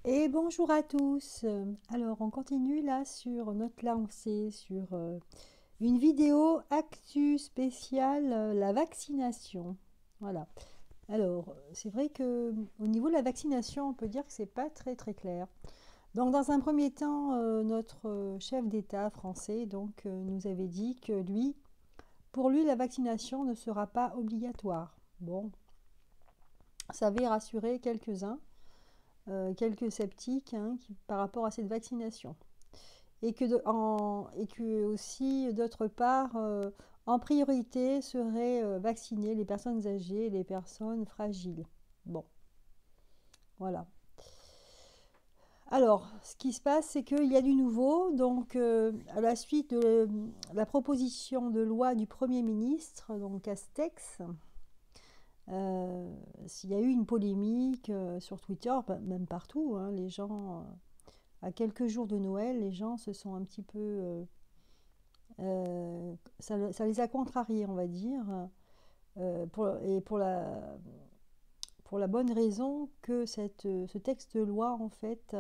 Et bonjour à tous. Alors, on continue là sur notre lancée, sur une vidéo actu spéciale, la vaccination. Voilà. Alors, c'est vrai que au niveau de la vaccination, on peut dire que c'est pas très très clair. Donc, dans un premier temps, notre chef d'État français nous avait dit que pour lui, la vaccination ne sera pas obligatoire. Bon, ça avait rassuré quelques-uns, quelques sceptiques hein, par rapport à cette vaccination. Et que aussi, d'autre part, en priorité seraient vaccinées les personnes âgées et les personnes fragiles. Bon, voilà. Alors, ce qui se passe, c'est qu'il y a du nouveau. Donc, à la suite de la proposition de loi du Premier ministre, donc Castex, s'il y a eu une polémique sur Twitter, même partout, hein, les gens, à quelques jours de Noël, les gens se sont un petit peu ça les a contrariés, on va dire, et pour la bonne raison que ce texte de loi, en fait,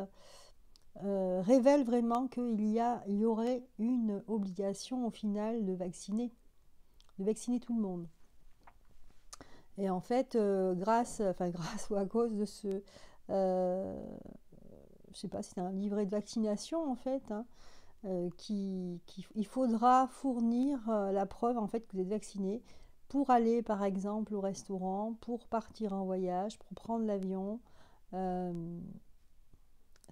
révèle vraiment il y aurait une obligation au final de vacciner tout le monde. Et en fait, grâce ou à cause de je sais pas, c'est un livret de vaccination en fait, hein, il faudra fournir la preuve en fait que vous êtes vacciné pour aller par exemple au restaurant, pour partir en voyage, pour prendre l'avion. Euh,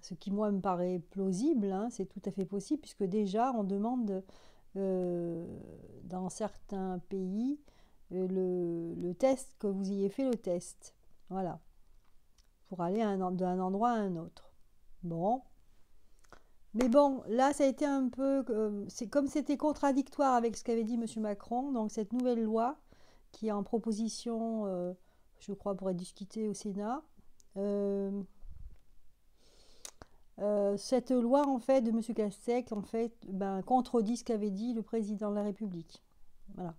Ce qui moi me paraît plausible, hein, c'est tout à fait possible puisque déjà on demande euh, dans certains pays le test, que vous ayez fait le test. Voilà, pour aller d'un endroit à un autre. Bon, mais bon, là, ça a été un peu, c'est comme c'était contradictoire avec ce qu'avait dit Monsieur Macron. Donc cette nouvelle loi qui est en proposition, je crois, pour être discutée au Sénat. euh, cette loi en fait de Monsieur Castex en fait contredit ce qu'avait dit le président de la République. Voilà.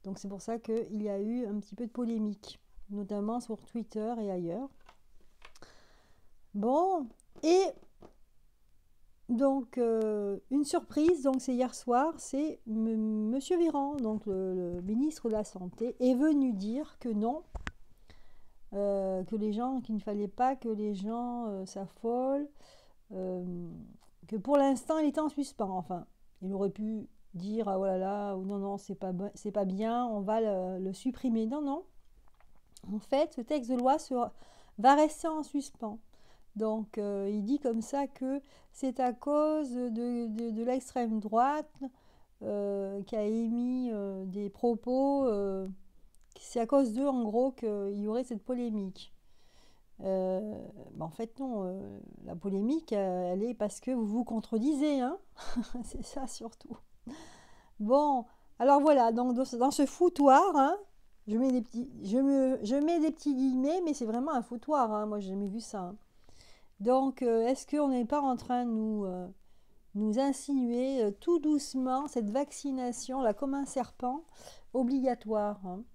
Donc c'est pour ça qu'il y a eu un petit peu de polémique, notamment sur Twitter et ailleurs. Bon, et donc, une surprise, donc c'est hier soir, c'est Monsieur Véran, donc le ministre de la Santé, est venu dire que non, que les gens, qu'il ne fallait pas que les gens s'affolent, euh, que pour l'instant il était en suspens. Enfin, il aurait pu dire ah voilà là, ou non non c'est pas bien, on va le supprimer. Non non, en fait, ce texte de loi va rester en suspens. Donc, il dit comme ça que c'est à cause de l'extrême droite qui a émis des propos. C'est à cause d'eux, en gros, qu'il y aurait cette polémique. En fait, non. La polémique, elle est parce que vous vous contredisez. Hein. C'est ça surtout. Bon, alors voilà. Donc, dans ce foutoir, hein, je mets des petits guillemets, mais c'est vraiment un foutoir. Hein. Moi, j'ai jamais vu ça. Hein. Donc, est-ce qu'on n'est pas en train de nous insinuer tout doucement cette vaccination, là, comme un serpent, obligatoire hein.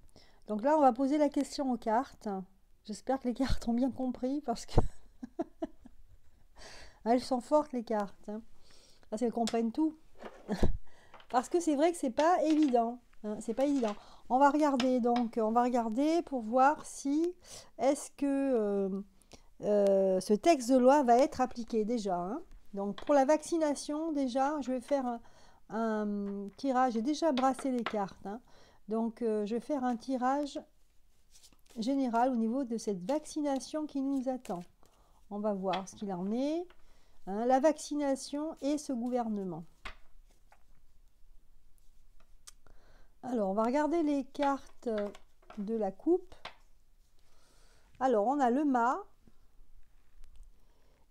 Donc là, on va poser la question aux cartes. J'espère que les cartes ont bien compris parce que elles sont fortes, les cartes. Hein. Parce qu'elles comprennent tout. Parce que c'est vrai que c'est pas évident. Hein, c'est pas évident. On va regarder pour voir si est-ce que ce texte de loi va être appliqué déjà. Hein. Donc pour la vaccination, déjà, je vais faire un tirage. J'ai déjà brassé les cartes. Hein. Donc je vais faire un tirage général au niveau de cette vaccination qui nous attend. On va voir ce qu'il en est. Hein, la vaccination et ce gouvernement. Alors, on va regarder les cartes de la coupe. Alors, on a le mât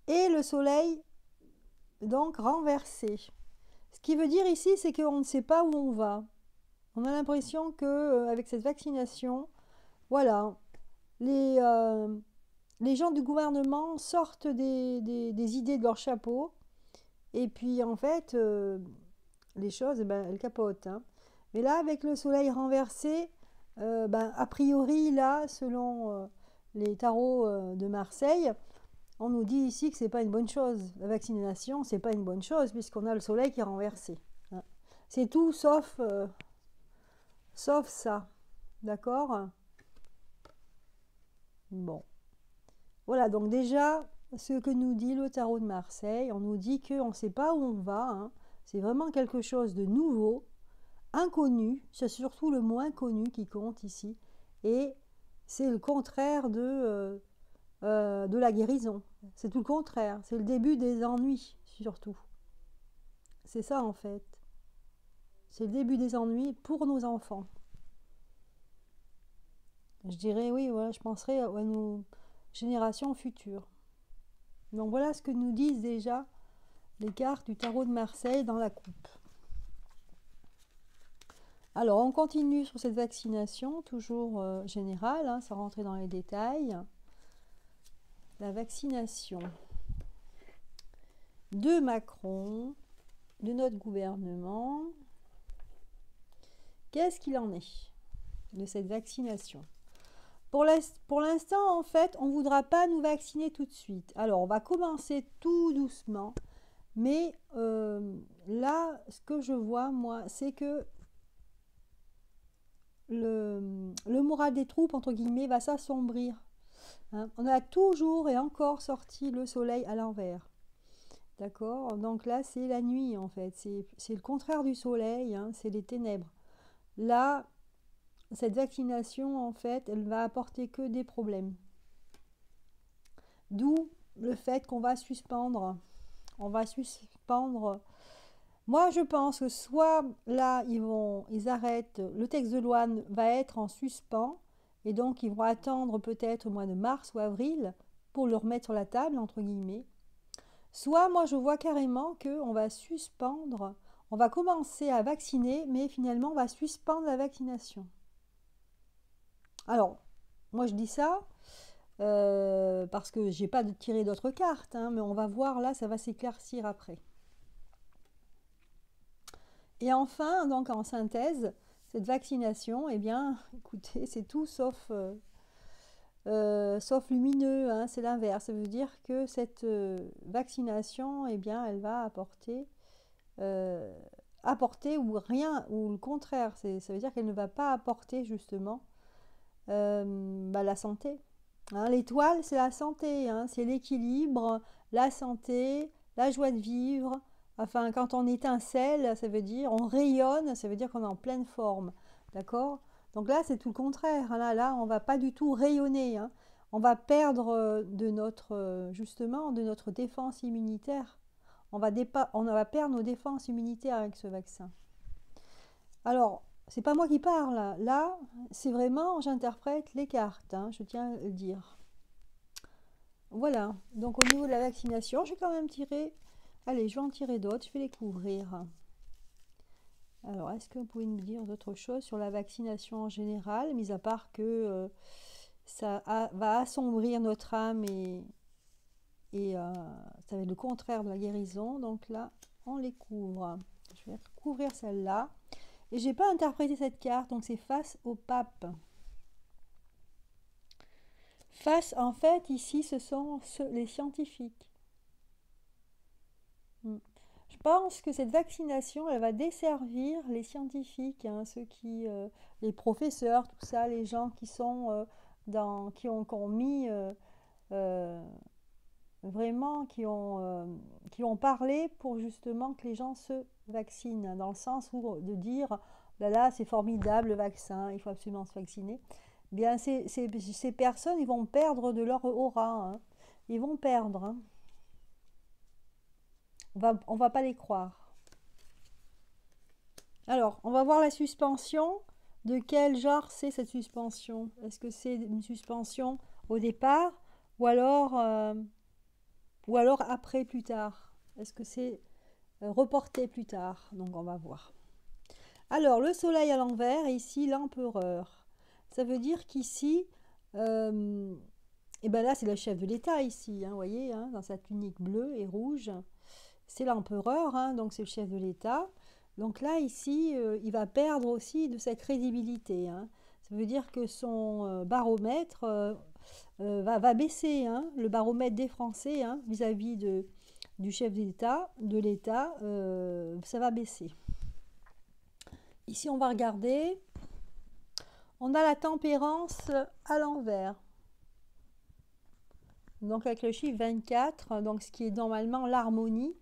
et le soleil, donc renversé. Ce qui veut dire ici, c'est qu'on ne sait pas où on va. On a l'impression que avec cette vaccination, voilà, les, euh, les gens du gouvernement sortent des idées de leur chapeau et puis en fait, les choses, elles capotent. Hein. Mais là, avec le soleil renversé, a priori, là, selon les tarots de Marseille, on nous dit ici que c'est pas une bonne chose. La vaccination, c'est pas une bonne chose puisqu'on a le soleil qui est renversé. Hein. C'est tout sauf ça. D'accord? Bon. Voilà, donc déjà, ce que nous dit le tarot de Marseille, on nous dit qu'on ne sait pas où on va. Hein. C'est vraiment quelque chose de nouveau, inconnu. C'est surtout le mot inconnu qui compte ici. Et c'est le contraire de la guérison. C'est tout le contraire. C'est le début des ennuis, surtout. C'est ça, en fait. C'est le début des ennuis pour nos enfants. Je dirais, oui, voilà, je penserais à nos générations futures. Donc voilà ce que nous disent déjà les cartes du tarot de Marseille dans la coupe. Alors, on continue sur cette vaccination, toujours générale, hein, sans rentrer dans les détails. La vaccination de Macron, de notre gouvernement. Qu'est-ce qu'il en est de cette vaccination? Pour l'instant, en fait, on ne voudra pas nous vacciner tout de suite. Alors, on va commencer tout doucement. Mais là, ce que je vois, moi, c'est que le moral des troupes, entre guillemets, va s'assombrir. Hein. On a toujours et encore sorti le soleil à l'envers. D'accord? Donc là, c'est la nuit, en fait. C'est le contraire du soleil, hein, c'est les ténèbres. Là, cette vaccination, en fait, elle va apporter que des problèmes. D'où le fait qu'on va suspendre. On va suspendre. Moi, je pense que soit là, ils arrêtent, le texte de loi va être en suspens, et donc ils vont attendre peut-être au mois de mars ou avril pour le remettre sur la table, entre guillemets. Soit moi, je vois carrément qu'on va suspendre, on va commencer à vacciner, mais finalement, on va suspendre la vaccination. Alors, moi, je dis ça parce que j'ai pas tiré d'autres cartes, hein, mais on va voir là, ça va s'éclaircir après. Et enfin, donc en synthèse, cette vaccination, eh bien, écoutez, c'est tout sauf lumineux, hein, c'est l'inverse. Ça veut dire que cette vaccination, eh bien, elle va apporter ou rien, ou le contraire. Ça veut dire qu'elle ne va pas apporter justement la santé. Hein, l'étoile, c'est la santé, hein, c'est l'équilibre, la santé, la joie de vivre. Enfin, quand on étincelle, ça veut dire on rayonne, ça veut dire qu'on est en pleine forme. D'accord? Donc là, c'est tout le contraire. Hein, là, on ne va pas du tout rayonner. Hein. On va perdre justement, de notre défense immunitaire. On va perdre nos défenses immunitaires avec ce vaccin. Alors, c'est pas moi qui parle. Là, c'est vraiment, j'interprète les cartes. Hein, je tiens à le dire. Voilà. Donc, au niveau de la vaccination, j'ai quand même tiré. Allez, je vais en tirer d'autres. Je vais les couvrir. Alors, est-ce que vous pouvez nous dire d'autres choses sur la vaccination en général, mis à part que ça va assombrir notre âme et ça va être le contraire de la guérison. Donc là, on les couvre. Je vais couvrir celle-là. Et j'ai pas interprété cette carte, donc c'est face au pape. Face, en fait, ici, ce sont les scientifiques. Je pense que cette vaccination, elle va desservir les scientifiques, hein, les professeurs, tout ça, les gens qui sont qui ont mis vraiment, qui ont parlé pour justement que les gens se vaccinent, dans le sens où de dire, là, c'est formidable le vaccin, il faut absolument se vacciner. Bien, ces personnes, ils vont perdre de leur aura, hein. Ils vont perdre. Hein. On va pas les croire. Alors, on va voir la suspension. De quel genre c'est cette suspension? Est-ce que c'est une suspension au départ ou alors après, plus tard? Est-ce que c'est reporté plus tard? Donc, on va voir. Alors, le soleil à l'envers et ici l'empereur. Ça veut dire qu'ici, et ben là, c'est le chef de l'État ici, hein, vous voyez, hein, dans sa tunique bleue et rouge. C'est l'empereur, hein, donc c'est le chef de l'État. Donc là, ici, il va perdre aussi de sa crédibilité. Hein. Ça veut dire que son baromètre va baisser, hein, le baromètre des Français, hein, vis-à-vis du chef de l'État, ça va baisser. Ici, on va regarder. On a la tempérance à l'envers. Donc avec le chiffre 24, donc ce qui est normalement l'harmonie,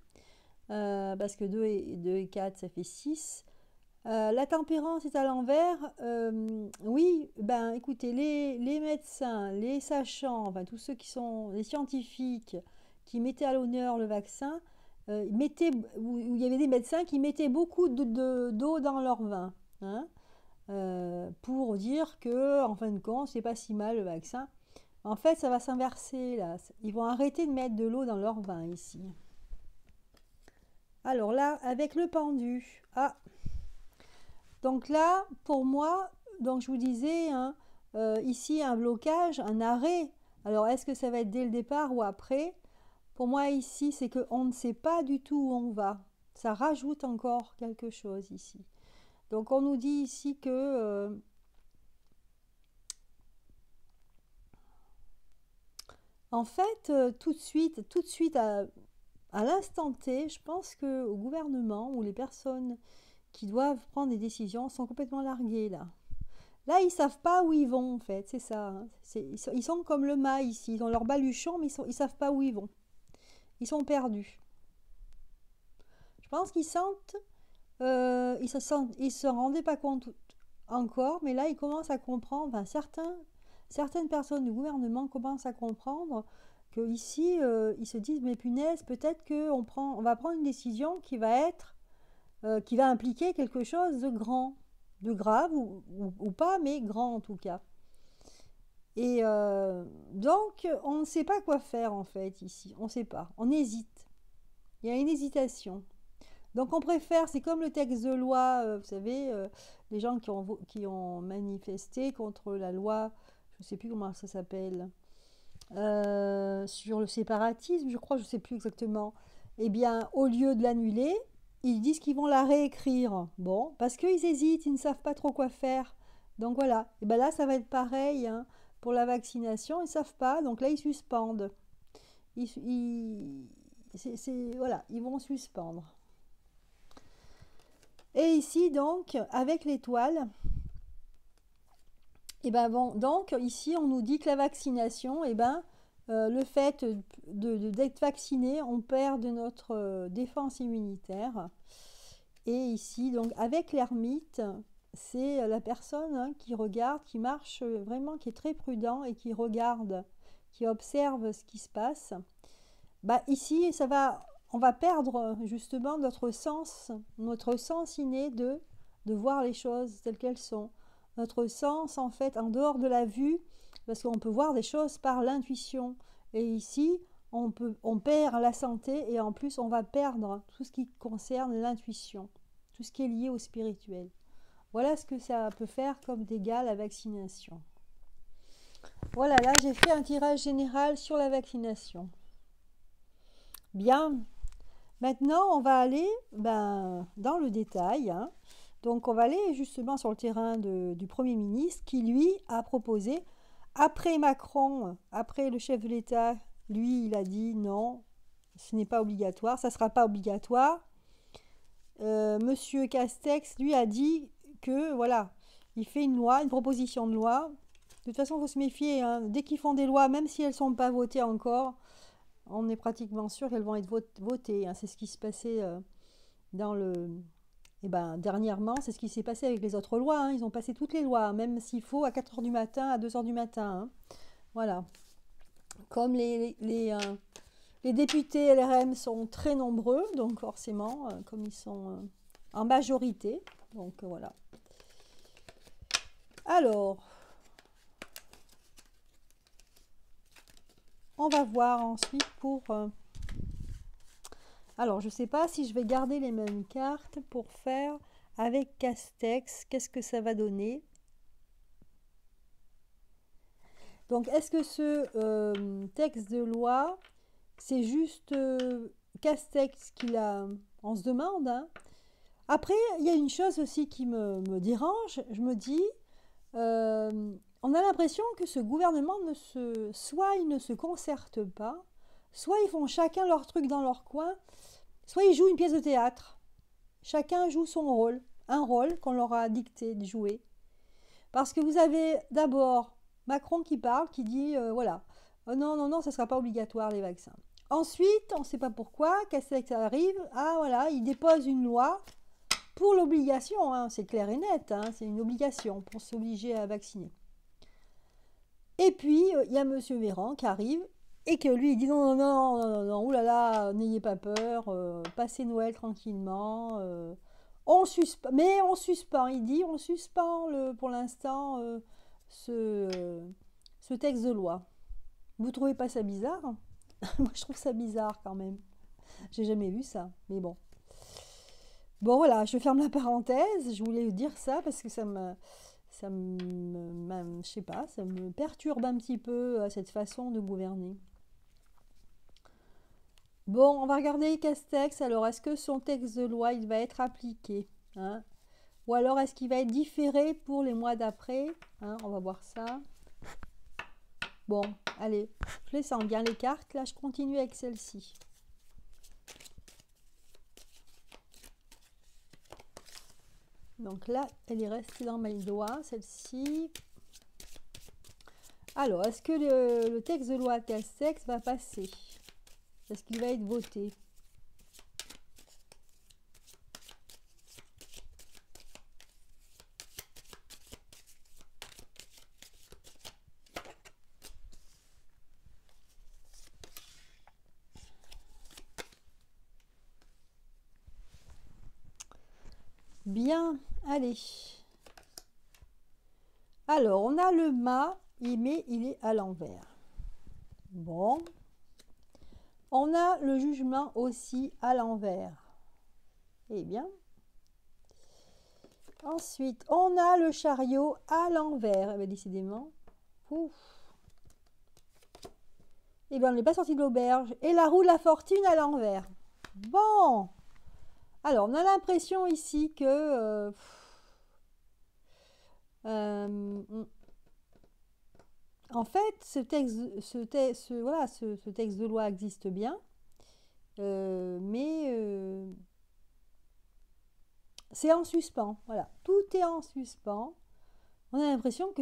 parce que 2 et 4, ça fait 6. La tempérance est à l'envers. Oui, ben écoutez, les médecins, les sachants, enfin tous ceux qui sont les scientifiques qui mettaient à l'honneur le vaccin, il y avait des médecins qui mettaient beaucoup d'eau dans leur vin, hein, pour dire que en fin de compte, c'est pas si mal le vaccin. En fait, ça va s'inverser là. Ils vont arrêter de mettre de l'eau dans leur vin ici. Alors là, avec le pendu. Ah, donc là, pour moi, donc je vous disais, hein, ici un blocage, un arrêt. Alors est-ce que ça va être dès le départ ou après? Pour moi ici, c'est qu'on ne sait pas du tout où on va. Ça rajoute encore quelque chose ici. Donc on nous dit ici que en fait, tout de suite à l'instant T, je pense qu'au gouvernement ou les personnes qui doivent prendre des décisions sont complètement larguées là. Là, ils savent pas où ils vont en fait, c'est ça, hein. Ils sont comme le mât ici, ils ont leur baluchon, mais ils savent pas où ils vont. Ils sont perdus. Je pense qu'ils sentent, ils se rendaient pas compte encore, mais là, ils commencent à comprendre. Enfin, certaines personnes du gouvernement commencent à comprendre que ici, ils se disent, mais punaise, peut-être on va prendre une décision qui va impliquer quelque chose de grand, de grave ou pas, mais grand en tout cas. Et donc, on ne sait pas quoi faire en fait ici. On ne sait pas. On hésite. Il y a une hésitation. Donc, on préfère, c'est comme le texte de loi, vous savez, les gens qui ont manifesté contre la loi, je ne sais plus comment ça s'appelle, sur le séparatisme, je crois, je ne sais plus exactement. Eh bien, au lieu de l'annuler, ils disent qu'ils vont la réécrire. Bon, parce qu'ils hésitent, ils ne savent pas trop quoi faire. Donc voilà. Et bien là, ça va être pareil, hein, pour la vaccination, ils ne savent pas. Donc là, ils suspendent. Voilà, ils vont suspendre. Et ici, donc, avec l'étoile, et ben bon, donc ici, on nous dit que la vaccination, et ben, le fait d'être vacciné, on perd de notre défense immunitaire. Et ici, donc, avec l'ermite, c'est la personne, hein, qui regarde, qui marche vraiment, qui est très prudent et qui regarde, qui observe ce qui se passe. Bah, ici, on va perdre justement notre sens inné de voir les choses telles qu'elles sont. Notre sens, en fait, en dehors de la vue, parce qu'on peut voir des choses par l'intuition. Et ici, on perd la santé et en plus, on va perdre tout ce qui concerne l'intuition, tout ce qui est lié au spirituel. Voilà ce que ça peut faire comme dégâts la vaccination. Voilà, là, j'ai fait un tirage général sur la vaccination. Bien. Maintenant, on va aller dans le détail, hein. Donc, on va aller justement sur le terrain du Premier ministre qui, lui, a proposé, après Macron, après le chef de l'État, lui, il a dit non, ce n'est pas obligatoire, ça ne sera pas obligatoire. Monsieur Castex, lui, a dit que, voilà, il fait une loi, une proposition de loi. De toute façon, il faut se méfier, hein. Dès qu'ils font des lois, même si elles ne sont pas votées encore, on est pratiquement sûr qu'elles vont être votées, hein. C'est ce qui se passait dans le... Eh ben, dernièrement, c'est ce qui s'est passé avec les autres lois, hein. Ils ont passé toutes les lois, hein, même s'il faut, à 4h du matin, à 2h du matin, hein. Voilà. Comme les députés LRM sont très nombreux, donc forcément, comme ils sont en majorité, donc voilà. Alors, on va voir ensuite pour... alors, je ne sais pas si je vais garder les mêmes cartes pour faire avec Castex. Qu'est-ce que ça va donner? Donc, est-ce que ce texte de loi, c'est juste Castex qui l'a... On se demande, hein. Après, il y a une chose aussi qui me dérange. Je me dis, on a l'impression que ce gouvernement soit ils ne se concertent pas, soit ils font chacun leur truc dans leur coin, soit ils jouent une pièce de théâtre. Chacun joue son rôle, un rôle qu'on leur a dicté de jouer. Parce que vous avez d'abord Macron qui parle, qui dit voilà, non, non, non, ça ne sera pas obligatoire les vaccins. Ensuite, on ne sait pas pourquoi, Castex arrive, ah voilà, il dépose une loi pour l'obligation, hein, c'est clair et net, hein, c'est une obligation pour s'obliger à vacciner. Et puis, il y a M. Véran qui arrive et que lui, il dit non, non, non, non, non, non, oulala, n'ayez pas peur, passez Noël tranquillement. Mais on suspend, il dit, on suspend pour l'instant ce texte de loi. Vous trouvez pas ça bizarre? Moi, je trouve ça bizarre quand même. J'ai jamais vu ça, mais bon. Bon, voilà, je ferme la parenthèse. Je voulais dire ça parce que je sais pas, ça me perturbe un petit peu cette façon de gouverner. Bon, on va regarder Castex. Alors, est-ce que son texte de loi, il va être appliqué, hein? Ou alors, est-ce qu'il va être différé pour les mois d'après, hein? On va voir ça. Bon, allez, je laisse bien les cartes. Là, je continue avec celle-ci. Donc là, elle est restée dans mes doigts, celle-ci. Alors, est-ce que le texte de loi Castex va passer? Est-ce qu'il va être voté? Bien, allez. Alors, on a le mât, mais il est à l'envers. Bon. On a le jugement aussi à l'envers. Eh bien. Ensuite, on a le chariot à l'envers. Eh bien, décidément. Ouf. Eh bien, on n'est pas sorti de l'auberge. Et la roue de la fortune à l'envers. Bon. Alors, on a l'impression ici que... en fait, ce texte de loi existe bien, mais c'est en suspens. Voilà, tout est en suspens. On a l'impression que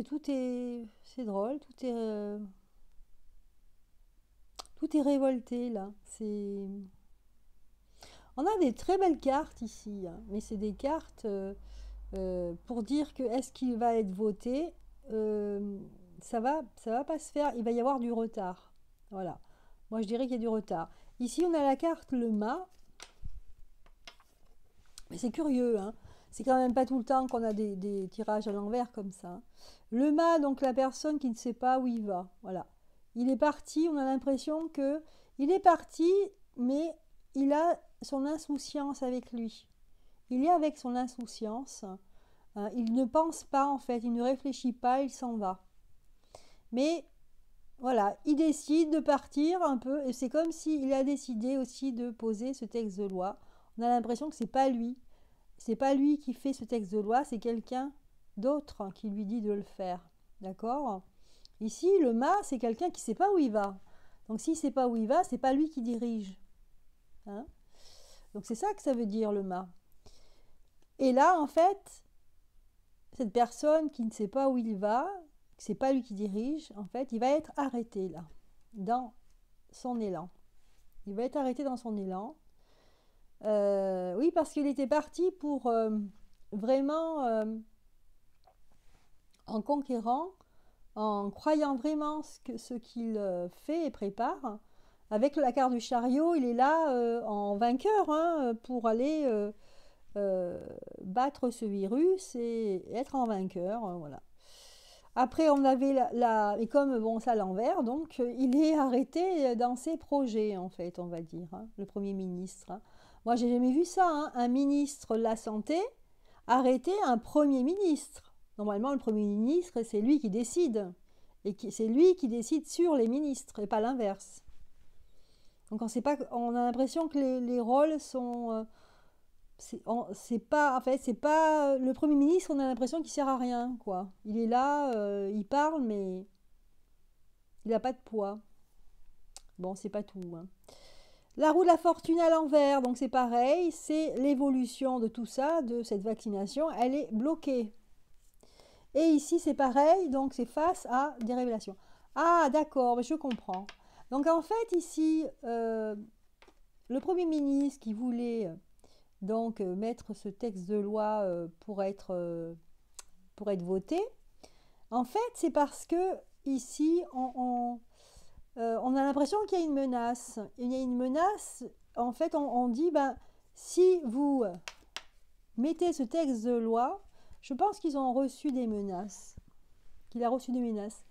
c'est drôle, tout est révolté là. On a des très belles cartes ici, hein, mais c'est des cartes pour dire que est-ce qu'il va être voté. Ça va pas se faire, il va y avoir du retard. Voilà. Moi, je dirais qu'il y a du retard. Ici, on a la carte le mât. Mais c'est curieux, hein. C'est quand même pas tout le temps qu'on a des tirages à l'envers comme ça. Le mât, donc la personne qui ne sait pas où il va. Voilà. Il est parti, on a l'impression que il est parti, mais il a son insouciance avec lui. Il est avec son insouciance. Il ne pense pas, en fait, il ne réfléchit pas, il s'en va. Mais voilà, il décide de partir un peu, et c'est comme s'il a décidé aussi de poser ce texte de loi. On a l'impression que c'est pas lui. C'est pas lui qui fait ce texte de loi, c'est quelqu'un d'autre qui lui dit de le faire. D'accord? Ici, le mât, c'est quelqu'un qui ne sait pas où il va. Donc s'il ne sait pas où il va, c'est pas lui qui dirige. Hein? Donc c'est ça que ça veut dire le mât. Et là, en fait, cette personne qui ne sait pas où il va, c'est pas lui qui dirige, en fait, il va être arrêté là, dans son élan. Il va être arrêté dans son élan. Oui, parce qu'il était parti pour vraiment, en conquérant, en croyant vraiment ce qu'il fait et prépare. Avec la carte du chariot, il est là en vainqueur, hein, pour aller battre ce virus et être en vainqueur. Voilà. Après, on avait et comme bon, ça à l'envers, donc il est arrêté dans ses projets, en fait, on va dire, hein, le Premier ministre. Hein. Moi, j'ai jamais vu ça, hein, un ministre de la Santé arrêter un Premier ministre. Normalement, le Premier ministre, c'est lui qui décide. Et c'est lui qui décide sur les ministres, et pas l'inverse. Donc, on a l'impression que les rôles sont C'est pas, en fait, c'est pas le Premier ministre, on a l'impression qu'il sert à rien, quoi. Il est là, il parle, mais il n'a pas de poids. Bon, c'est pas tout, hein. La roue de la fortune à l'envers, donc c'est pareil, c'est l'évolution de tout ça, de cette vaccination, elle est bloquée. Et ici, c'est pareil, donc c'est face à des révélations. Ah, d'accord, je comprends. Donc en fait, ici, le Premier ministre qui voulait donc mettre ce texte de loi pour être voté, en fait, c'est parce que ici, on a l'impression qu'il y a une menace. Il y a une menace, en fait, on dit, ben, si vous mettez ce texte de loi, je pense qu'ils ont reçu des menaces, qu'il a reçu des menaces.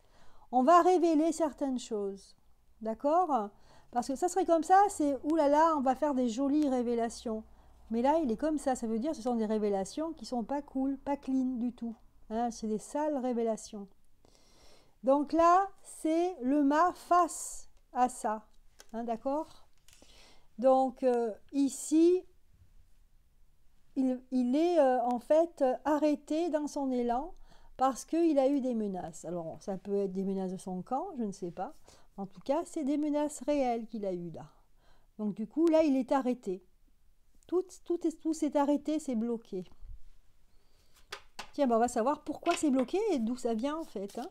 On va révéler certaines choses, d'accord? Parce que ça serait comme ça, c'est oulala, on va faire des jolies révélations. Mais là, il est comme ça veut dire que ce sont des révélations qui sont pas cool, pas clean du tout. Hein, c'est des sales révélations. Donc là, c'est le mât face à ça, hein, d'accord? Donc ici, il est en fait arrêté dans son élan parce qu'il a eu des menaces. Alors, ça peut être des menaces de son camp, je ne sais pas. En tout cas, c'est des menaces réelles qu'il a eues là. Donc du coup, là, il est arrêté. Tout s'est arrêté, c'est bloqué. Tiens, ben on va savoir pourquoi c'est bloqué et d'où ça vient en fait, hein.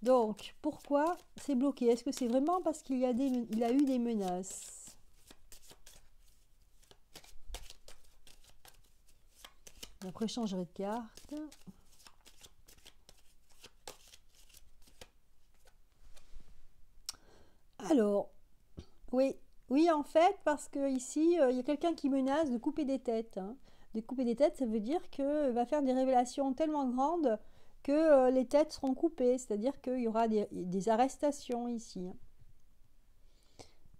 Donc, pourquoi c'est bloqué? Est-ce que c'est vraiment parce qu'il a eu des menaces? Après, je changerai de carte. Alors, oui, oui, en fait, parce que ici, il y a quelqu'un qui menace de couper des têtes, hein. De couper des têtes, ça veut dire qu'il va faire des révélations tellement grandes que les têtes seront coupées, c'est-à-dire qu'il y aura des arrestations ici.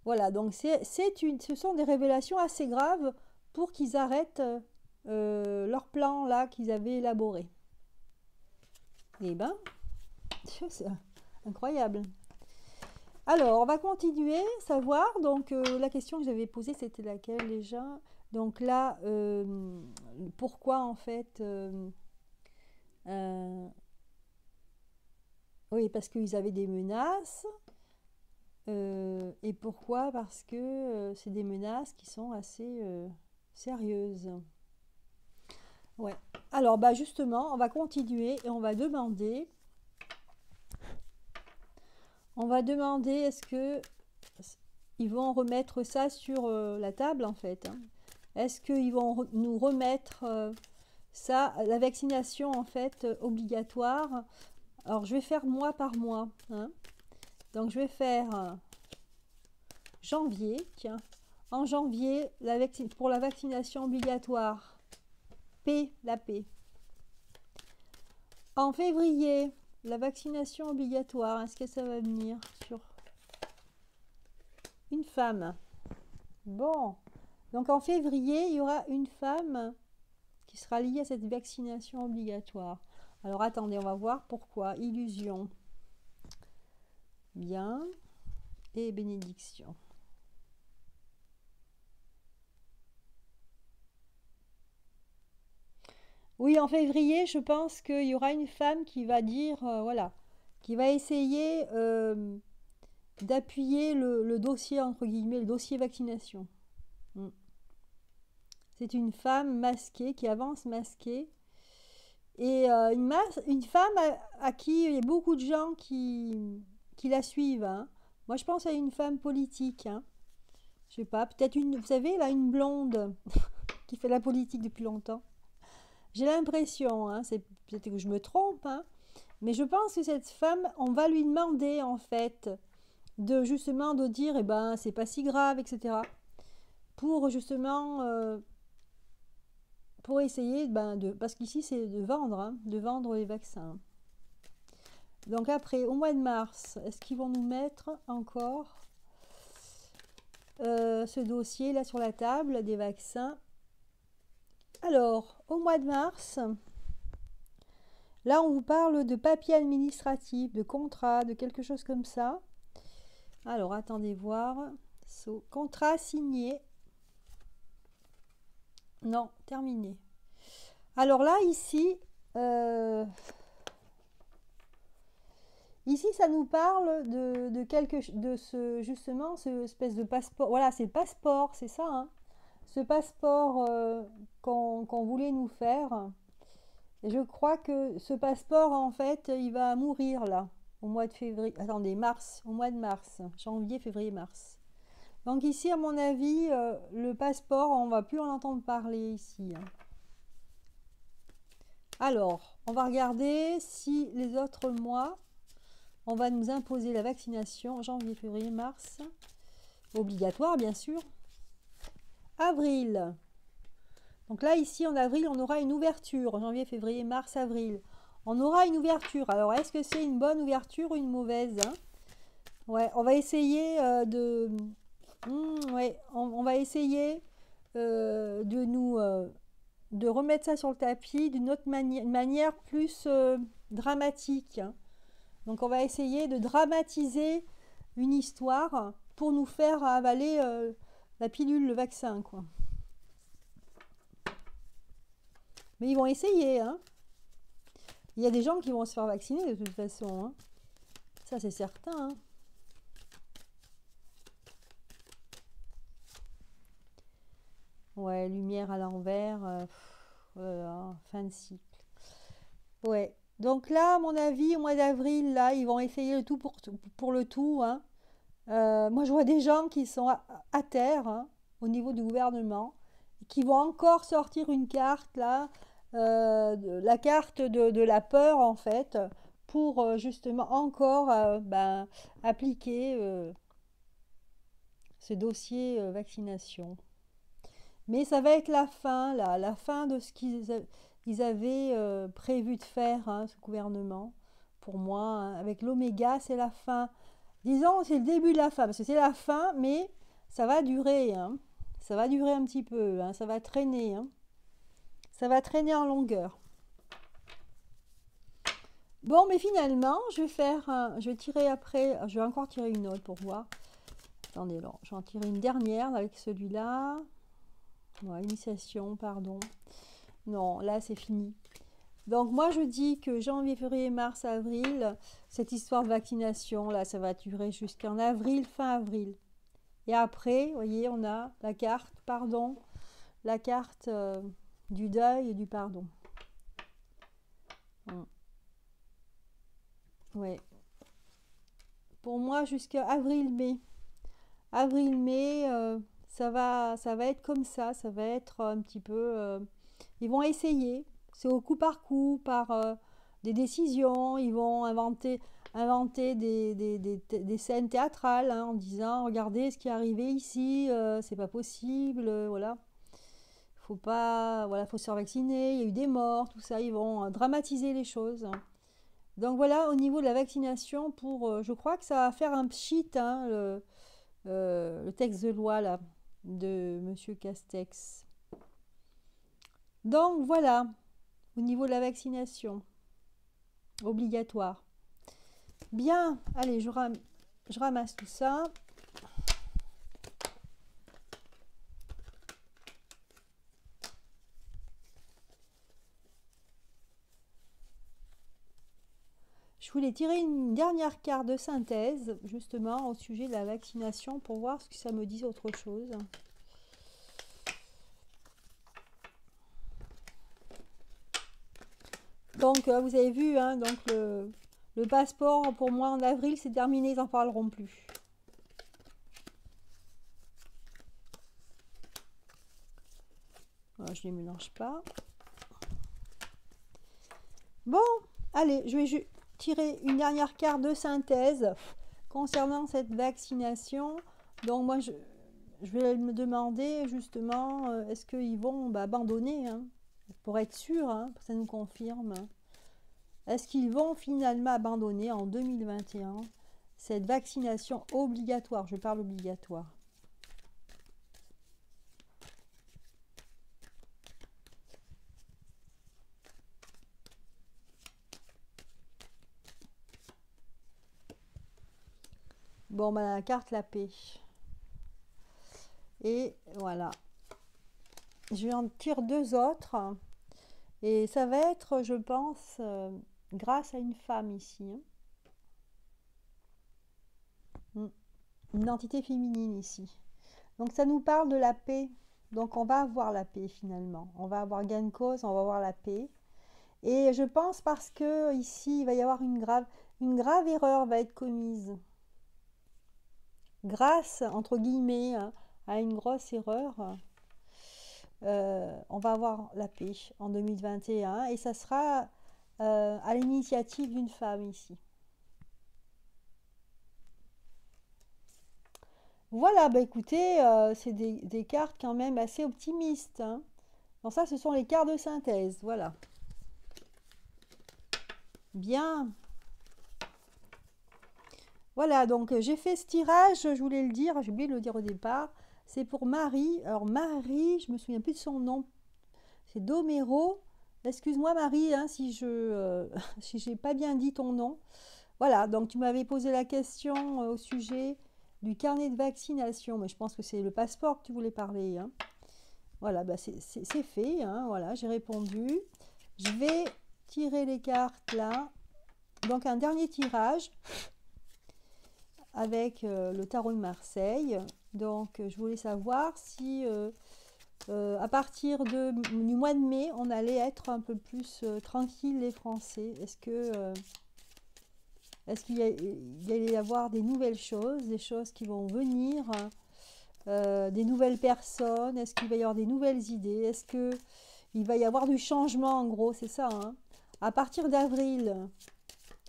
Voilà, donc ce sont des révélations assez graves pour qu'ils arrêtent leur plan là qu'ils avaient élaboré. Eh ben, c'est incroyable. Alors, on va continuer, savoir. Donc, la question que j'avais posée, c'était laquelle déjà? Donc là, pourquoi en fait oui, parce qu'ils avaient des menaces. Et pourquoi? Parce que c'est des menaces qui sont assez sérieuses. Ouais. Alors, bah justement, on va continuer et on va demander. Est-ce que ils vont remettre ça sur la table en fait, hein. Est-ce qu'ils vont nous remettre ça, la vaccination en fait obligatoire? Alors, je vais faire mois par mois, hein. Donc, je vais faire janvier, tiens. En janvier, pour la vaccination obligatoire, la P. En février, la vaccination obligatoire, est-ce que ça va venir sur une femme? Bon, donc en février, il y aura une femme qui sera liée à cette vaccination obligatoire. Alors attendez, on va voir pourquoi. Illusion. Bien. Et bénédiction. Oui, en février, je pense qu'il y aura une femme qui va dire, voilà, qui va essayer d'appuyer le dossier, entre guillemets, le dossier vaccination. C'est une femme masquée, qui avance masquée. Et une femme à qui il y a beaucoup de gens qui la suivent, hein. Moi, je pense à une femme politique, hein. Je sais pas, peut-être vous savez, là, une blonde qui fait la politique depuis longtemps. J'ai l'impression, hein, c'est peut-être que je me trompe, hein, mais je pense que cette femme, on va lui demander en fait de justement de dire, eh ben, c'est pas si grave, etc. Pour justement, pour essayer, ben, parce qu'ici c'est de vendre, hein, de vendre les vaccins. Donc après, au mois de mars, est-ce qu'ils vont nous mettre encore ce dossier là sur la table des vaccins? Alors, au mois de mars, là, on vous parle de papier administratif, de contrat, de quelque chose comme ça. Alors, attendez voir. Contrat signé. Non, terminé. Alors là, ici, euh, ici, ça nous parle de ce, justement, ce espèce de passeport. Voilà, c'est le passeport, c'est ça, hein. Ce passeport qu'on voulait nous faire. Et je crois que ce passeport, en fait, il va mourir là, au mois de février. Attendez, mars, au mois de mars, janvier, février, mars. Donc ici, à mon avis, le passeport, on va plus en entendre parler ici, hein. Alors, on va regarder si les autres mois, on va nous imposer la vaccination, janvier, février, mars, obligatoire bien sûr. Avril. Donc là, ici, en avril, on aura une ouverture. Janvier, février, mars, avril. On aura une ouverture. Alors, est-ce que c'est une bonne ouverture ou une mauvaise, hein? Ouais, on va essayer ouais, on va essayer de remettre ça sur le tapis d'une autre manière plus dramatique, hein. Donc, on va essayer de dramatiser une histoire pour nous faire avaler la pilule, le vaccin, quoi. Mais ils vont essayer, hein. Il y a des gens qui vont se faire vacciner de toute façon, hein. Ça, c'est certain, hein. Ouais, lumière à l'envers, voilà, fin de cycle. Ouais. Donc là, à mon avis, au mois d'avril, là, ils vont essayer le tout pour le tout, hein. Moi, je vois des gens qui sont à terre, hein, au niveau du gouvernement, qui vont encore sortir une carte, là, la carte de la peur, en fait, pour justement encore ben, appliquer ce dossier vaccination. Mais ça va être la fin, là, la fin de ce ils avaient prévu de faire, hein, ce gouvernement. Pour moi, hein, avec l'oméga, c'est la fin. Disons, c'est le début de la fin, parce que c'est la fin, mais ça va durer, hein. Ça va durer un petit peu, hein, ça va traîner, hein. Ça va traîner en longueur. Bon, mais finalement, je vais tirer après, je vais encore tirer une autre pour voir. Attendez, alors, je vais en tirer une dernière avec celui-là. Ouais, initiation, pardon. Non, là, c'est fini. Donc, moi, je dis que janvier, février, mars, avril, cette histoire de vaccination, là, ça va durer jusqu'en avril, fin avril. Et après, vous voyez, on a la carte, pardon, la carte du deuil et du pardon. Ouais. Pour moi, jusqu'à avril-mai. Avril-mai, ça va être comme ça va être un petit peu. Ils vont essayer, c'est au coup par coup, par des décisions, ils vont inventer des scènes théâtrales, hein, en disant regardez ce qui est arrivé ici, c'est pas possible, voilà. Faut pas, voilà, faut se faire vacciner, il y a eu des morts, tout ça, ils vont dramatiser les choses. Donc voilà, au niveau de la vaccination, je crois que ça va faire un pchit, hein, le texte de loi là, de Monsieur Castex. Donc voilà, au niveau de la vaccination, obligatoire. Bien, allez, je ramasse tout ça. Je voulais tirer une dernière carte de synthèse, justement, au sujet de la vaccination, pour voir ce que ça me dit autre chose. Donc, vous avez vu, hein, donc le passeport, pour moi, en avril, c'est terminé, ils n'en parleront plus. Je ne les mélange pas. Bon, allez, je vais tirer une dernière carte de synthèse concernant cette vaccination. Donc, moi, je vais me demander, justement, est-ce qu'ils vont abandonner, hein, pour être sûr, hein, ça nous confirme. Est-ce qu'ils vont finalement abandonner en 2021 cette vaccination obligatoire? Je parle obligatoire. Bon, la carte la paix. Et voilà. je vais en tirer deux autres. Et ça va être, je pense, grâce à une femme ici, hein. Une entité féminine ici. Donc ça nous parle de la paix. Donc on va avoir la paix finalement. On va avoir gain de cause, on va avoir la paix. Et je pense parce que ici il va y avoir une grave erreur va être commise. Grâce, entre guillemets, hein, à une grosse erreur, on va avoir la paix en 2021 et ça sera à l'initiative d'une femme ici. Voilà, bah écoutez, c'est des cartes quand même assez optimistes, hein. Donc ça, ce sont les cartes de synthèse, voilà. Bien. Voilà, donc j'ai fait ce tirage, je voulais le dire, j'ai oublié de le dire au départ. C'est pour Marie. Alors Marie, je me souviens plus de son nom. C'est Domero. Excuse-moi Marie, hein, si je si j'ai pas bien dit ton nom. Voilà, donc tu m'avais posé la question au sujet du carnet de vaccination, mais je pense que c'est le passeport que tu voulais parler, hein. Voilà, bah c'est fait, hein, voilà, j'ai répondu. Je vais tirer les cartes là. Donc un dernier tirage avec le tarot de Marseille. Donc je voulais savoir si à partir du mois de mai, on allait être un peu plus tranquille les Français. Est-ce qu'il allait y avoir des nouvelles choses, des choses qui vont venir, des nouvelles personnes? Est-ce qu'il va y avoir des nouvelles idées? Est-ce qu'il va y avoir du changement en gros? C'est ça, hein. À partir d'avril,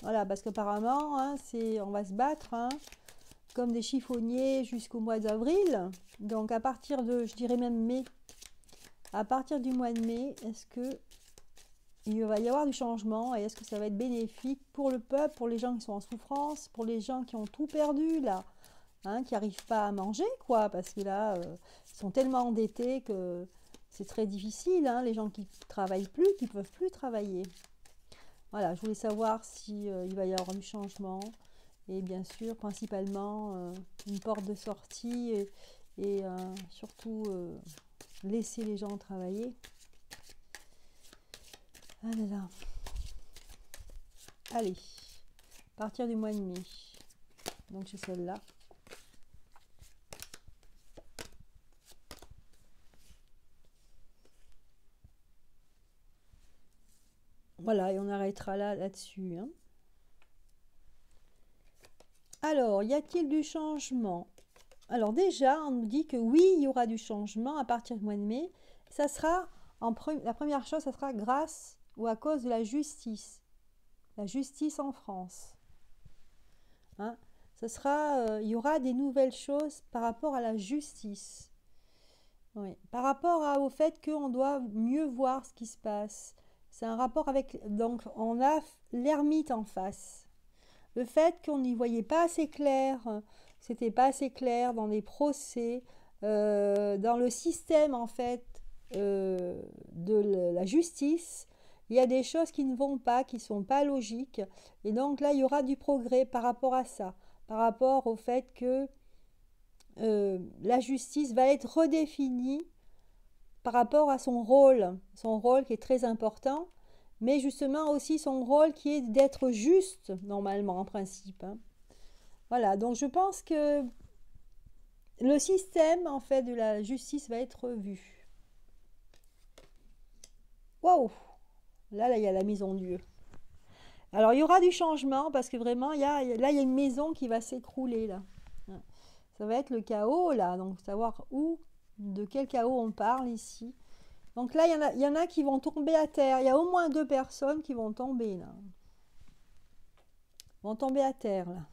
voilà, parce qu'apparemment, hein, on va se battre, hein, comme des chiffonniers jusqu'au mois d'avril. Donc à partir de, je dirais même mai, à partir du mois de mai, est-ce que il va y avoir du changement et est-ce que ça va être bénéfique pour le peuple, pour les gens qui sont en souffrance, pour les gens qui ont tout perdu là, hein, qui n'arrivent pas à manger, quoi, parce que là, ils sont tellement endettés que c'est très difficile, hein, les gens qui ne travaillent plus, qui ne peuvent plus travailler. Voilà, je voulais savoir si il va y avoir du changement et bien sûr, principalement, une porte de sortie et surtout laisser les gens travailler. Ah là là. Allez, à partir du mois de mai. Donc j'ai celle-là. Voilà, et on arrêtera là-dessus, hein. Alors, y a-t-il du changement? Alors déjà, on nous dit que oui, il y aura du changement à partir du mois de mai. Ça sera, la première chose, ça sera grâce ou à cause de la justice en France, hein. Ça sera, il y aura des nouvelles choses par rapport à la justice. Oui. Par rapport au fait qu'on doit mieux voir ce qui se passe. C'est un rapport avec... Donc, on a l'ermite en face. Le fait qu'on n'y voyait pas assez clair, c'était pas assez clair dans les procès, dans le système, en fait, de la justice, il y a des choses qui ne vont pas, qui ne sont pas logiques. Et donc là, il y aura du progrès par rapport à ça, par rapport au fait que la justice va être redéfinie par rapport à son rôle qui est très important, mais justement aussi son rôle qui est d'être juste, normalement, en principe, hein. Voilà, donc je pense que le système, en fait, de la justice va être revu. Waouh! Là, il y a la mise en Dieu. Alors, il y aura du changement parce que vraiment, là, il y a une maison qui va s'écrouler, là. Ça va être le chaos, là. Donc, savoir de quel chaos on parle ici. Donc là, il y en a qui vont tomber à terre. Il y a au moins 2 personnes qui vont tomber, là. Vont tomber à terre, là.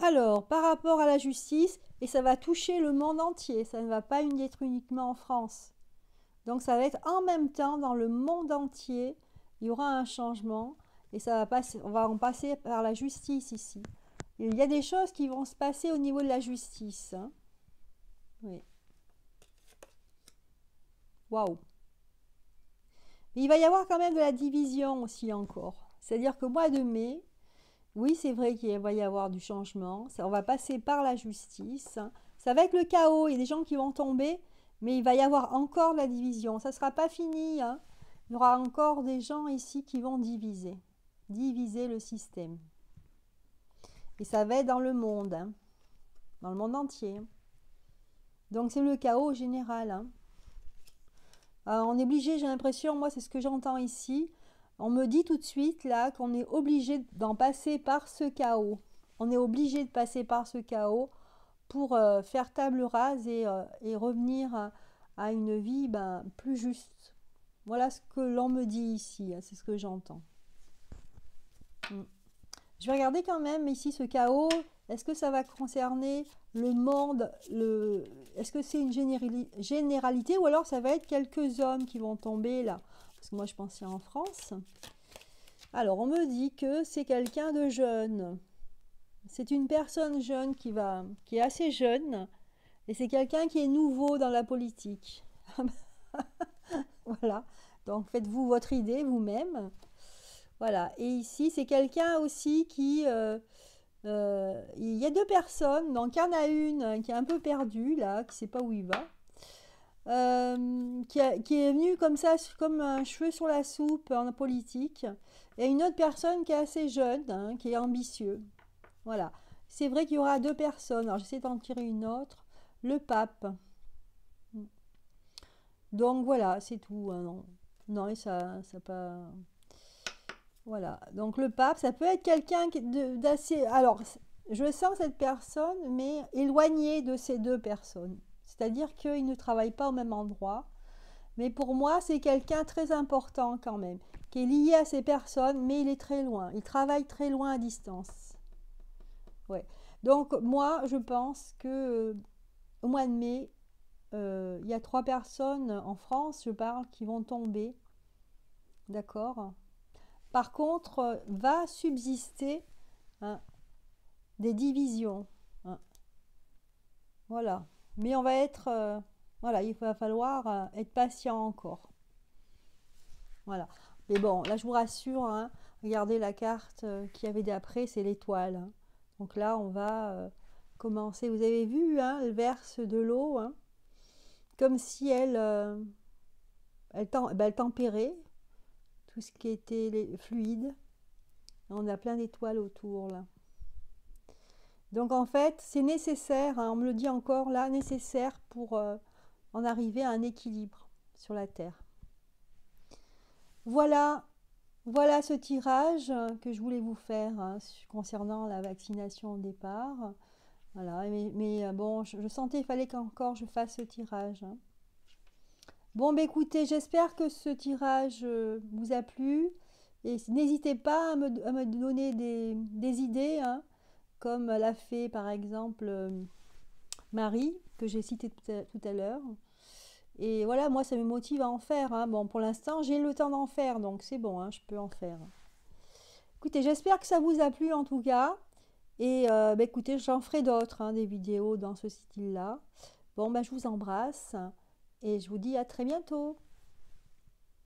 Alors, par rapport à la justice, et ça va toucher le monde entier, ça ne va pas être uniquement en France. Donc ça va être en même temps dans le monde entier, il y aura un changement et ça va passer, on va en passer par la justice ici. Il y a des choses qui vont se passer au niveau de la justice, hein. Oui. Waouh. Mais il va y avoir quand même de la division aussi encore. C'est-à-dire que mois de mai, oui, c'est vrai qu'il va y avoir du changement. On va passer par la justice, hein. Ça va être le chaos. Il y a des gens qui vont tomber, mais il va y avoir encore de la division. Ça ne sera pas fini, hein. Il y aura encore des gens ici qui vont diviser le système. Et ça va être dans le monde, hein, dans le monde entier. Donc c'est le chaos général, hein. On est obligé, j'ai l'impression, moi c'est ce que j'entends ici. On me dit tout de suite là qu'on est obligé d'en passer par ce chaos. On est obligé de passer par ce chaos pour faire table rase et revenir à une vie plus juste. Voilà ce que l'on me dit ici, hein, c'est ce que j'entends. Je vais regarder quand même ici ce chaos. Est-ce que ça va concerner le monde, est-ce que c'est une généralité ou alors ça va être quelques hommes qui vont tomber là? Parce que moi je pensais en France. Alors on me dit que c'est quelqu'un de jeune. C'est une personne jeune qui est assez jeune et c'est quelqu'un qui est nouveau dans la politique. Voilà. Donc faites-vous votre idée vous-même. Voilà. Et ici c'est quelqu'un aussi qui il y a deux personnes, donc il y en a une qui est un peu perdue là, qui ne sait pas où il va, qui est venue comme ça, comme un cheveu sur la soupe en politique, et une autre personne qui est assez jeune, hein, qui est ambitieux. Voilà. C'est vrai qu'il y aura deux personnes. Alors j'essaie d'en tirer une autre. Le pape. Donc voilà, c'est tout, hein, non. Non, et ça pas. Voilà, donc le pape, ça peut être quelqu'un d'assez... Alors, je sens cette personne, mais éloignée de ces deux personnes. C'est-à-dire qu'il ne travaille pas au même endroit. Mais pour moi, c'est quelqu'un très important quand même, qui est lié à ces personnes, mais il est très loin. Il travaille très loin à distance. Ouais. Donc moi, je pense que au mois de mai, il y a 3 personnes en France, je parle, qui vont tomber. D'accord? Par contre, va subsister, hein, des divisions, hein. Voilà. Mais on va être... voilà, il va falloir être patient encore. Voilà. Mais bon, là, je vous rassure, hein, regardez la carte qu'il y avait d'après, c'est l'étoile, hein. Donc là, on va commencer. Vous avez vu, hein, elle verse de l'eau, hein, comme si elle tempérait tout ce qui était les fluides. On a plein d'étoiles autour là. Donc en fait, c'est nécessaire, hein, on me le dit encore là, nécessaire pour en arriver à un équilibre sur la Terre. Voilà, voilà ce tirage que je voulais vous faire, hein, concernant la vaccination au départ. Voilà, mais bon, je sentais qu'il fallait qu'encore je fasse ce tirage, hein. Bon, bah écoutez, j'espère que ce tirage vous a plu. Et n'hésitez pas à me donner des idées, hein, comme l'a fait par exemple Marie, que j'ai cité tout à l'heure. Et voilà, moi ça me motive à en faire, hein. Bon, pour l'instant, j'ai le temps d'en faire, donc c'est bon, hein, je peux en faire. Écoutez, j'espère que ça vous a plu en tout cas. Et bah, écoutez, j'en ferai d'autres, hein, des vidéos dans ce style-là. Bon, bah, je vous embrasse et je vous dis à très bientôt.